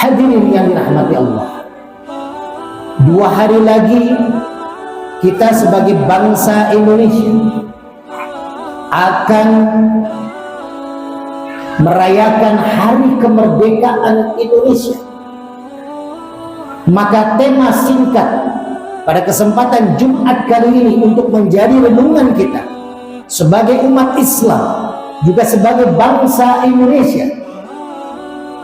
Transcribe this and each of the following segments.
Hadirin yang dirahmati Allah, 2 hari lagi kita sebagai bangsa Indonesia akan merayakan hari kemerdekaan Indonesia. Maka tema singkat pada kesempatan Jumat kali ini untuk menjadi renungan kita sebagai umat Islam, juga sebagai bangsa Indonesia,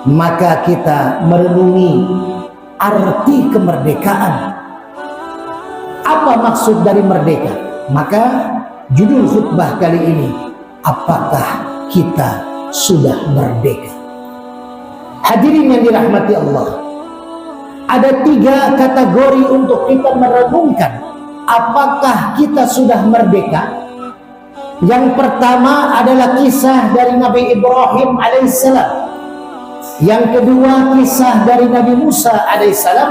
maka kita merenungi arti kemerdekaan. Apa maksud dari merdeka? Maka judul khutbah kali ini, apakah kita sudah merdeka? Hadirin yang dirahmati Allah, ada 3 kategori untuk kita merenungkan apakah kita sudah merdeka. Yang pertama adalah kisah dari Nabi Ibrahim alaihissalam. Yang kedua kisah dari Nabi Musa alaihissalam.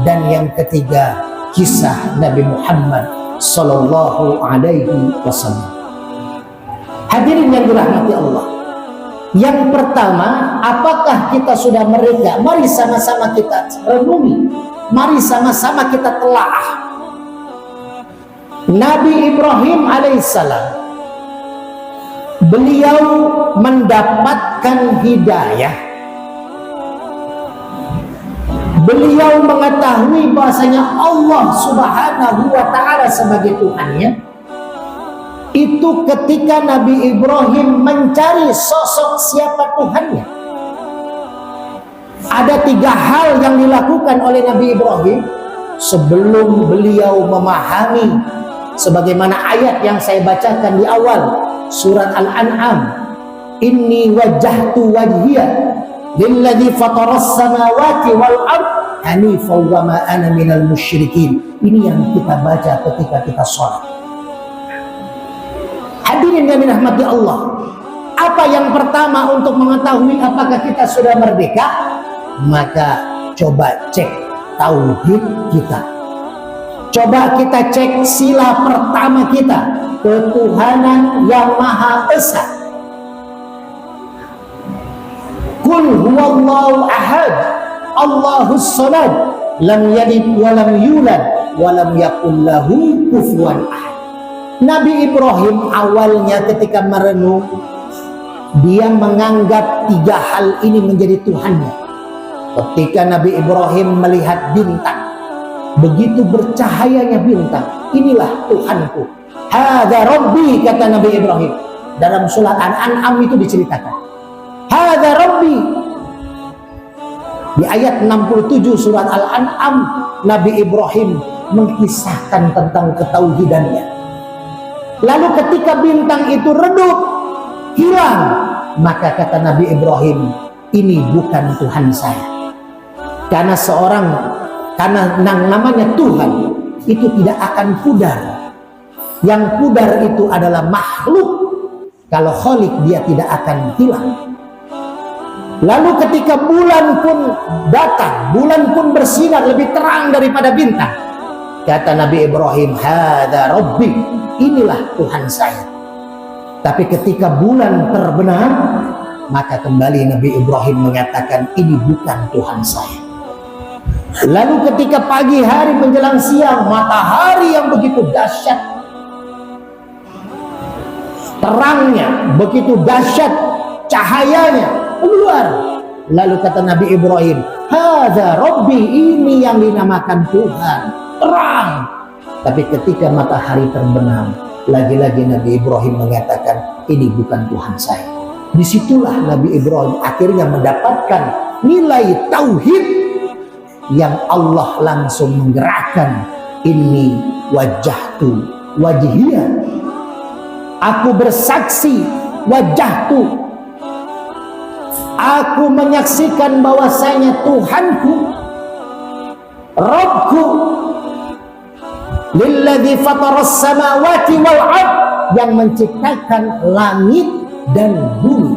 Dan yang ketiga kisah Nabi Muhammad sallallahu alaihi wasallam. Hadirin yang dirahmati Allah, yang pertama, apakah kita sudah merdeka? Mari sama-sama kita renungi, mari sama-sama kita telaah. Nabi Ibrahim alaihissalam, beliau mendapatkan hidayah. Beliau mengetahui bahasanya Allah subhanahu wa ta'ala sebagai Tuhannya. Itu ketika Nabi Ibrahim mencari sosok siapa Tuhannya. Ada 3 hal yang dilakukan oleh Nabi Ibrahim sebelum beliau memahami, sebagaimana ayat yang saya bacakan di awal surat Al-An'am, inni wajjahtu wajhiya lilladzi fataras samawati wal ard hanifan wa ma ana minal musyrikin. Ini yang kita baca ketika kita sholat. Hadirin yang dirahmati Allah, apa yang pertama untuk mengetahui apakah kita sudah merdeka? Maka coba cek tauhid kita. Coba kita cek sila pertama kita, ketuhanan yang Maha Esa. Qul huwallahu ahad, Allahus samad, lam yalid wa lam yulad wa lam yakul lahu kufuwan ahad. Nabi Ibrahim awalnya ketika merenung, dia menganggap 3 hal ini menjadi Tuhannya. Ketika Nabi Ibrahim melihat bintang, begitu bercahayanya bintang, inilah Tuhanku. Hadza Rabbi, kata Nabi Ibrahim. Dalam surat Al-An'am itu diceritakan, Hadza Rabbi. Di ayat 67 surat Al-An'am, Nabi Ibrahim mengisahkan tentang ketauhidannya. Lalu ketika bintang itu redup, hilang, maka kata Nabi Ibrahim, ini bukan Tuhan saya. Karena karena namanya Tuhan itu tidak akan pudar. Yang pudar itu adalah makhluk. Kalau Khalik dia tidak akan hilang. Lalu ketika bulan pun datang, bulan pun bersinar lebih terang daripada bintang, kata Nabi Ibrahim, hadza Rabbi, inilah Tuhan saya. Tapi ketika bulan terbenam, maka kembali Nabi Ibrahim mengatakan, ini bukan Tuhan saya. Lalu ketika pagi hari menjelang siang, matahari yang begitu dahsyat, terangnya begitu dahsyat, cahayanya keluar. Lalu kata Nabi Ibrahim, hadza Rabbi, ini yang dinamakan Tuhan, terang. Tapi ketika matahari terbenam, lagi-lagi Nabi Ibrahim mengatakan, ini bukan Tuhan saya. Disitulah Nabi Ibrahim akhirnya mendapatkan nilai tauhid yang Allah langsung menggerakkan, inni wajjahtu wajhiya, aku bersaksi, wajjahtu, aku menyaksikan bahwasanya Tuhanku, Rabbku, lilladzi fataras samawati wal ard, yang menciptakan langit dan bumi.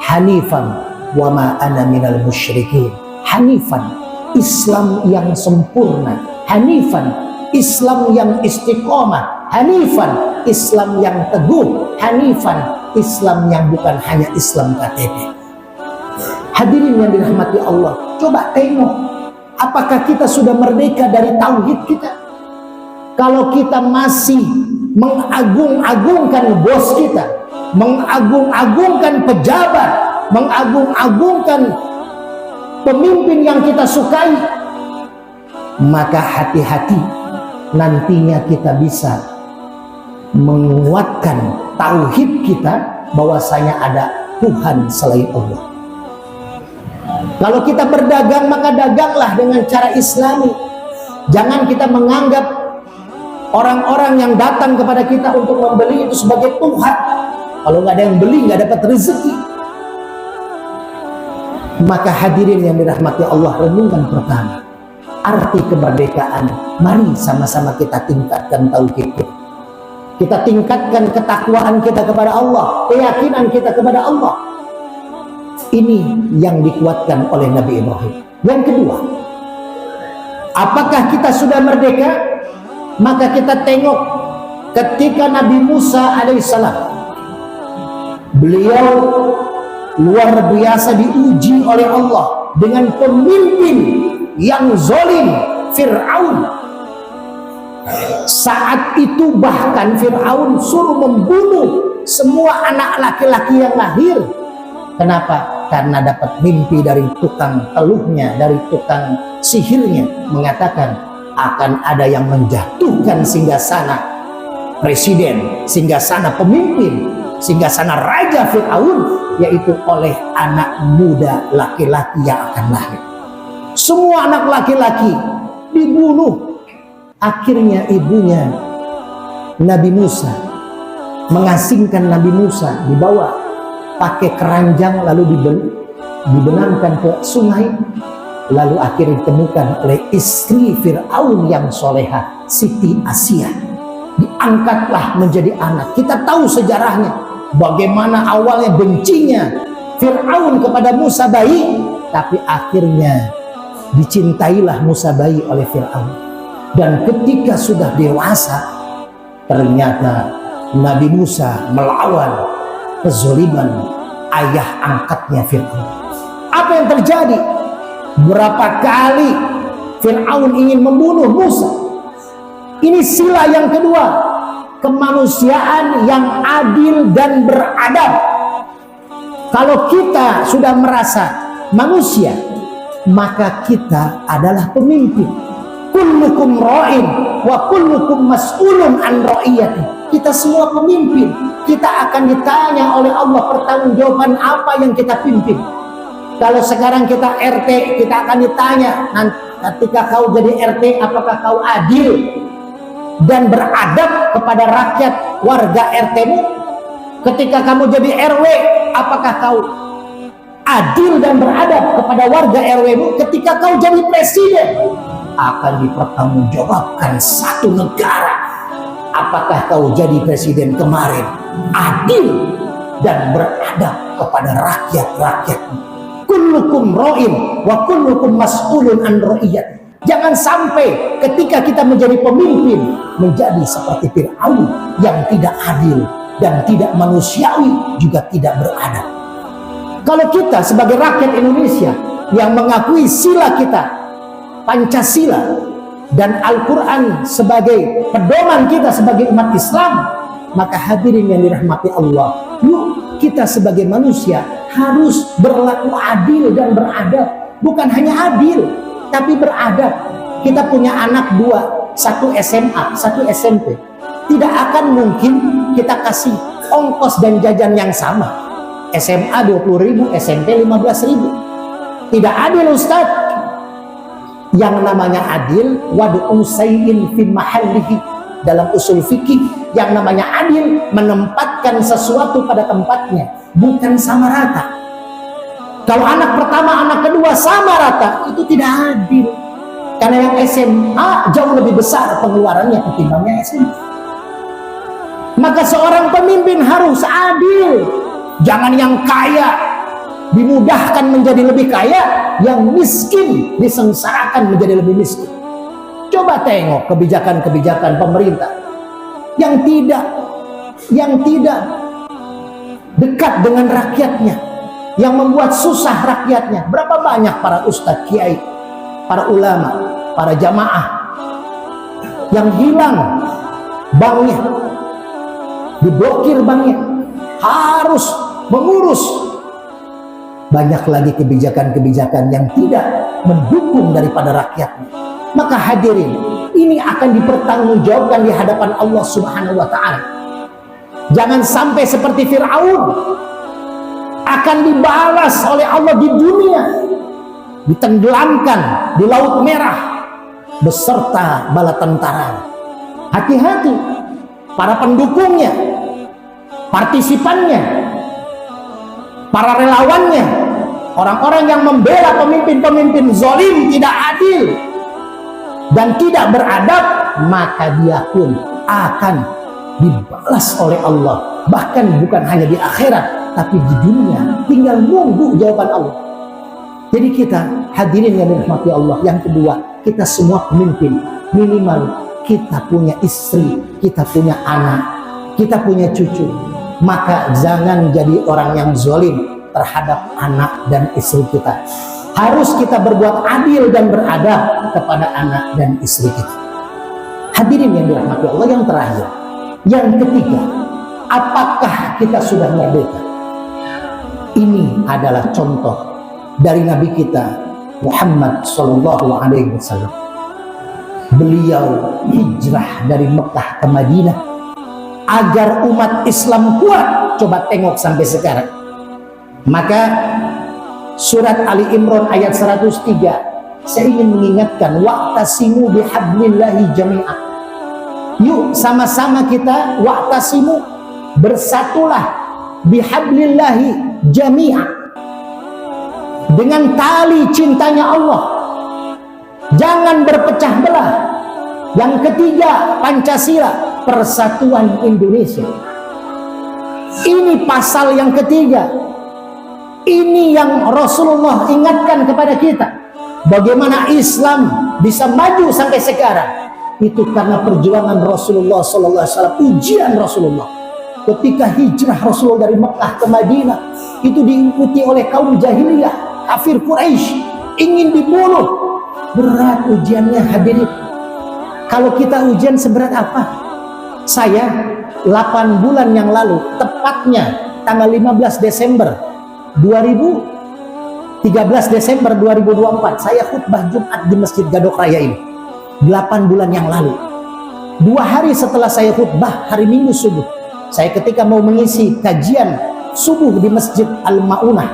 Hanifan wa ma ana minal musyrikin. Hanifan, Islam yang sempurna. Hanifan, Islam yang istiqomah. Hanifan, Islam yang teguh. Hanifan, Islam yang bukan hanya Islam KTP. Hadirin yang dirahmati Allah, coba tengok, apakah kita sudah merdeka dari tauhid kita? Kalau kita masih mengagung-agungkan bos kita, mengagung-agungkan pejabat, mengagung-agungkan pemimpin yang kita sukai, maka hati-hati, nantinya kita bisa menguatkan tauhid kita bahwasanya ada Tuhan selain Allah. Kalau kita berdagang, maka daganglah dengan cara Islami. Jangan kita menganggap orang-orang yang datang kepada kita untuk membeli itu sebagai Tuhan. Kalau nggak ada yang beli, nggak dapat rezeki. Maka hadirin yang dirahmati Allah, renungan pertama, arti kemerdekaan. Mari sama-sama kita tingkatkan tauhid kita. Kita tingkatkan ketakwaan kita kepada Allah, keyakinan kita kepada Allah. Ini yang dikuatkan oleh Nabi Ibrahim. Yang kedua, apakah kita sudah merdeka? Maka kita tengok ketika Nabi Musa alaihissalam, beliau luar biasa diuji oleh Allah dengan pemimpin yang zalim, Fir'aun. Saat itu bahkan Fir'aun suruh membunuh semua anak laki-laki yang lahir. Kenapa? Karena dapat mimpi dari tukang teluhnya, dari tukang sihirnya, mengatakan akan ada yang menjatuhkan singgasana presiden, singgasana pemimpin, singgasana raja Fir'aun, yaitu oleh anak muda laki-laki yang akan lahir. Semua anak laki-laki dibunuh. Akhirnya ibunya Nabi Musa mengasingkan Nabi Musa, dibawa pakai keranjang lalu dibenamkan ke sungai, lalu akhirnya ditemukan oleh istri Fir'aun yang solehah, Siti Asia. Diangkatlah menjadi anak. Kita tahu sejarahnya, bagaimana awalnya bencinya Fir'aun kepada Musa bayi, tapi akhirnya dicintailah Musa bayi oleh Fir'aun. Dan ketika sudah dewasa, ternyata Nabi Musa melawan kezaliman ayah angkatnya Fir'aun. Apa yang terjadi? Berapa kali Fir'aun ingin membunuh Musa. Ini sila yang kedua, kemanusiaan yang adil dan beradab. Kalau kita sudah merasa manusia, maka kita adalah pemimpin. Kullukum ra'in wa kullukum mas'ulun an ra'iyati. Kita semua pemimpin. Kita akan ditanya oleh Allah pertanggungjawaban apa yang kita pimpin. Kalau sekarang kita RT, kita akan ditanya ketika kau jadi RT, apakah kau adil dan beradab kepada rakyat warga RT-mu? Ketika kamu jadi RW, apakah kau adil dan beradab kepada warga RW-mu? Ketika kau jadi presiden, akan dipertanggungjawabkan satu negara. Apakah kau jadi presiden kemarin adil dan beradab kepada rakyat-rakyatmu? Kullukum ra'in wa kullukum mas'ulun an ra'iyat. Jangan sampai ketika kita menjadi pemimpin menjadi seperti Fir'aun yang tidak adil dan tidak manusiawi, juga tidak beradab. Kalau kita sebagai rakyat Indonesia yang mengakui sila kita, Pancasila, dan Al-Quran sebagai pedoman kita sebagai umat Islam, maka hadirin yang dirahmati Allah, yuk kita sebagai manusia harus berlaku adil dan beradab. Bukan hanya adil, tapi beradab. Kita punya anak dua, satu SMA, satu SMP. Tidak akan mungkin kita kasih ongkos dan jajan yang sama. SMA 20.000, SMP 15.000. Tidak adil, Ustadz. Yang namanya adil, wad'u sayyin fi mahallihi. Dalam usul fikih, yang namanya adil menempatkan sesuatu pada tempatnya, bukan sama rata. Kalau anak pertama, anak kedua sama rata, itu tidak adil. Karena yang SMA jauh lebih besar pengeluarannya ketimbang yang SMA. Maka seorang pemimpin harus adil. Jangan yang kaya dimudahkan menjadi lebih kaya, yang miskin disengsarakan menjadi lebih miskin. Coba tengok kebijakan-kebijakan pemerintah yang tidak dekat dengan rakyatnya. yang membuat susah rakyatnya. Berapa banyak para ustadz, kiai, para ulama, para jamaah yang hilang banknya, diblokir banknya, harus mengurus. Banyak lagi kebijakan-kebijakan yang tidak mendukung daripada rakyatnya. Maka hadirin, ini akan dipertanggungjawabkan di hadapan Allah Subhanahu wa Ta'ala. Jangan sampai seperti Fir'aun, akan dibalas oleh Allah di dunia, ditenggelamkan di Laut Merah beserta bala tentara. Hati-hati para pendukungnya, partisipannya, para relawannya, orang-orang yang membela pemimpin-pemimpin zalim, tidak adil dan tidak beradab, maka dia pun akan dibalas oleh Allah. Bahkan bukan hanya di akhirat, tapi di dunia tinggal nunggu jawaban Allah. Jadi kita hadirin yang dirahmati Allah, yang kedua, kita semua pemimpin, minimal kita punya istri, kita punya anak, kita punya cucu. Maka jangan jadi orang yang zalim terhadap anak dan istri kita. Harus kita berbuat adil dan beradab kepada anak dan istri kita. Hadirin yang dirahmati Allah, yang terakhir, yang ketiga, apakah kita sudah merdeka? Ini adalah contoh dari Nabi kita Muhammad Sallallahu Alaihi Wasallam. Beliau hijrah dari Mekah ke Madinah agar umat Islam kuat. Coba tengok sampai sekarang. Maka surat Ali Imran ayat 103, saya ingin mengingatkan, wa'tasimu bihablillahi jami'ah. Yuk sama-sama kita wa'tasimu, bersatulah bihablillahi jami'ah, dengan tali cintanya Allah. Jangan berpecah belah. Yang ketiga, Pancasila, Persatuan Indonesia. Ini pasal yang ketiga. Ini yang Rasulullah ingatkan kepada kita. Bagaimana Islam bisa maju sampai sekarang? Itu karena perjuangan Rasulullah SAW, ujian Rasulullah. Ketika hijrah Rasulullah dari Mekah ke Madinah, itu diikuti oleh kaum jahiliyah, kafir Quraisy, ingin dibunuh. Berat ujiannya hadirin. Kalau kita ujian seberat apa? Saya 8 bulan yang lalu, tepatnya tanggal 15 Desember 2024, saya khutbah Jumat di Masjid Gadok Raya ini. 8 bulan yang lalu, 2 hari setelah saya khutbah, hari Minggu subuh, saya ketika mau mengisi kajian subuh di Masjid Al-Ma'unah,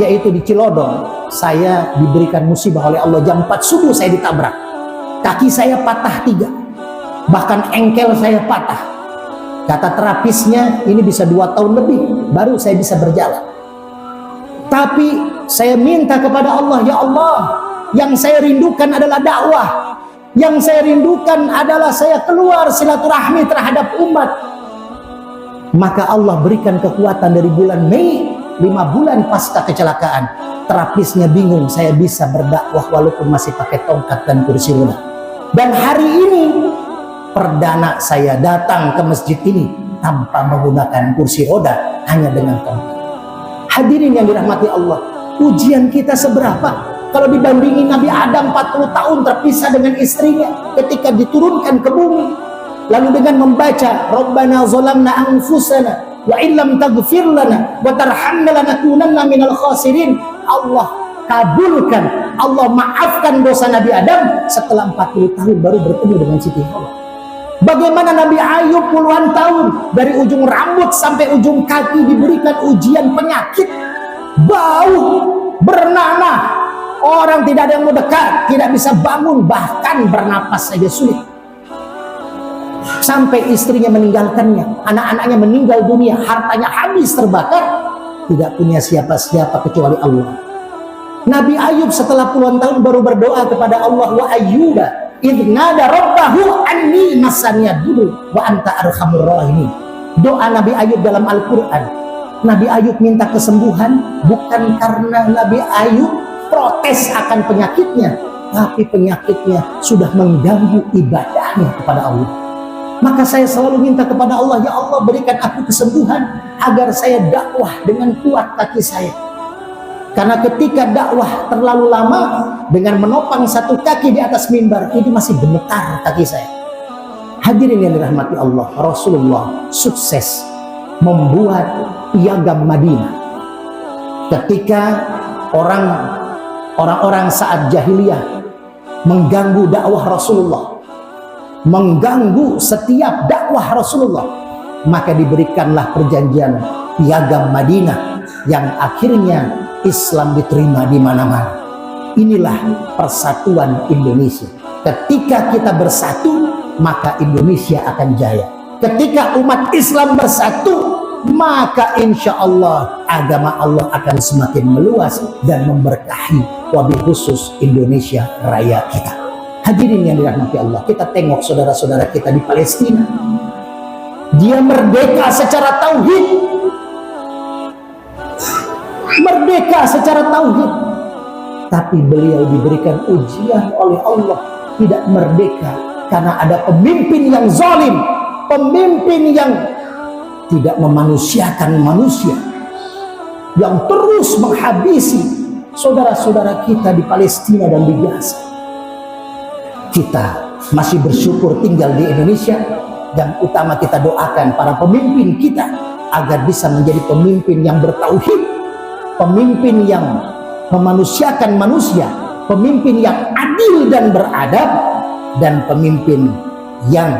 yaitu di Cilodong, saya diberikan musibah oleh Allah. Jam 4 subuh saya ditabrak, kaki saya patah 3, bahkan engkel saya patah. Kata terapisnya ini bisa 2 tahun lebih baru saya bisa berjalan. Tapi saya minta kepada Allah, ya Allah, yang saya rindukan adalah dakwah, yang saya rindukan adalah saya keluar silaturahmi terhadap umat. Maka Allah berikan kekuatan dari bulan Mei, 5 bulan pasca kecelakaan. Terapisnya bingung, saya bisa berdakwah walaupun masih pakai tongkat dan kursi roda. Dan hari ini perdana saya datang ke masjid ini tanpa menggunakan kursi roda, hanya dengan tongkat. Hadirin yang dirahmati Allah, ujian kita seberapa? Kalau dibandingin Nabi Adam 40 tahun terpisah dengan istrinya ketika diturunkan ke bumi, lalu dengan membaca Rabbana zalamna anfusana wa illam taghfir lana wa tarhamna lanakunanna minal khasirin, Allah kabulkan, Allah maafkan dosa Nabi Adam. Setelah 40 tahun baru bertemu dengan Siti Hawa. Bagaimana Nabi Ayub puluhan tahun, dari ujung rambut sampai ujung kaki diberikan ujian penyakit, bau, bernanah, orang tidak ada yang mau dekat, tidak bisa bangun, bahkan bernapas saja sulit. Sampai istrinya meninggalkannya, anak-anaknya meninggal dunia, hartanya habis terbakar, tidak punya siapa-siapa kecuali Allah. Nabi Ayub setelah puluhan tahun baru berdoa kepada Allah, wa ayyuba idnada rabbahu anni masaniya dulu wa anta arhamur rahimin. Doa Nabi Ayub dalam Al-Quran. Nabi Ayub minta kesembuhan bukan karena Nabi Ayub protes akan penyakitnya, tapi penyakitnya sudah mengganggu ibadahnya kepada Allah. Maka saya selalu minta kepada Allah, ya Allah berikan aku kesembuhan agar saya dakwah dengan kuat kaki saya. Karena ketika dakwah terlalu lama dengan menopang satu kaki di atas mimbar, ini masih gemetar kaki saya. Hadirin yang dirahmati Allah, Rasulullah sukses membuat piagam Madinah. Ketika orang-orang saat jahiliyah mengganggu dakwah Rasulullah, mengganggu setiap dakwah Rasulullah, maka diberikanlah perjanjian piagam Madinah yang akhirnya Islam diterima di mana-mana. Inilah persatuan Indonesia. Ketika kita bersatu, maka Indonesia akan jaya. Ketika umat Islam bersatu, maka insya Allah agama Allah akan semakin meluas dan memberkahi, wabil khusus Indonesia raya kita. Hadirin yang dirahmati Allah, kita tengok saudara-saudara kita di Palestina. Dia merdeka secara tauhid, merdeka secara tauhid, tapi beliau diberikan ujian oleh Allah tidak merdeka karena ada pemimpin yang zalim, pemimpin yang tidak memanusiakan manusia, yang terus menghabisi saudara-saudara kita di Palestina dan di Gaza. Kita masih bersyukur tinggal di Indonesia, dan utama kita doakan para pemimpin kita agar bisa menjadi pemimpin yang bertauhid, pemimpin yang memanusiakan manusia, pemimpin yang adil dan beradab, dan pemimpin yang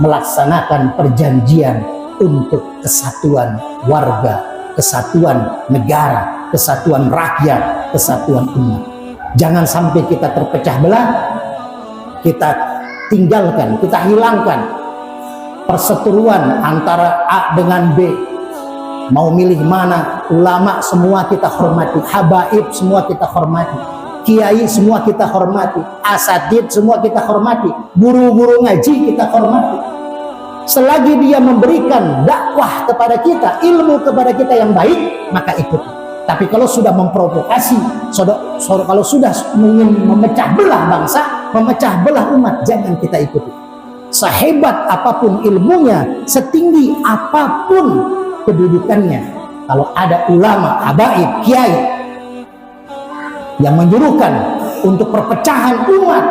melaksanakan perjanjian untuk kesatuan warga, kesatuan negara, kesatuan rakyat, kesatuan umat. Jangan sampai kita terpecah belah, kita tinggalkan, kita hilangkan perseteruan antara A dengan B. Mau milih mana, ulama semua kita hormati, habaib semua kita hormati, kiai semua kita hormati, asatid semua kita hormati, guru-guru ngaji kita hormati. Selagi dia memberikan dakwah kepada kita, ilmu kepada kita yang baik, maka ikuti. Tapi kalau sudah memprovokasi, kalau sudah ingin memecah belah bangsa, memecah belah umat, jangan kita ikuti. Sehebat apapun ilmunya, setinggi apapun kedudukannya, kalau ada ulama, habaib, kiai yang menyuruhkan untuk perpecahan umat,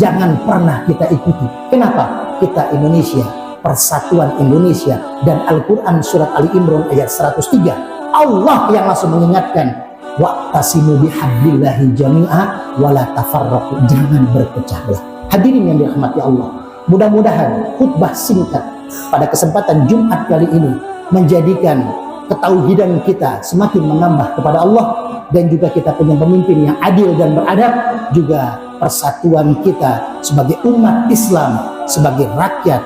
jangan pernah kita ikuti. Kenapa? Kita Indonesia, persatuan Indonesia, dan Al-Quran surat Ali Imran ayat 103, Allah yang langsung mengingatkan, wa'tasimu bihablillahi jami'a wa la tafarraqu, jangan berpecah belah. Hadirin yang dirahmati Allah, mudah-mudahan khutbah singkat pada kesempatan Jumat kali ini menjadikan ketauhidan kita semakin menambah kepada Allah, dan juga kita punya pemimpin yang adil dan beradab, juga persatuan kita sebagai umat Islam, sebagai rakyat,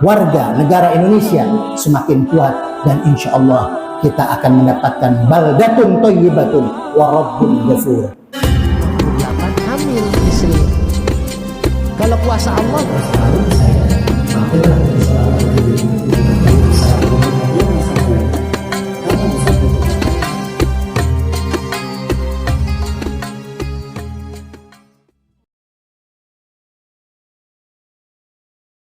warga negara Indonesia semakin kuat, dan insya Allah kita akan mendapatkan baldatun thayyibatun wa rabbun ghafur. 8 hamil istri. Kalau kuasa Allah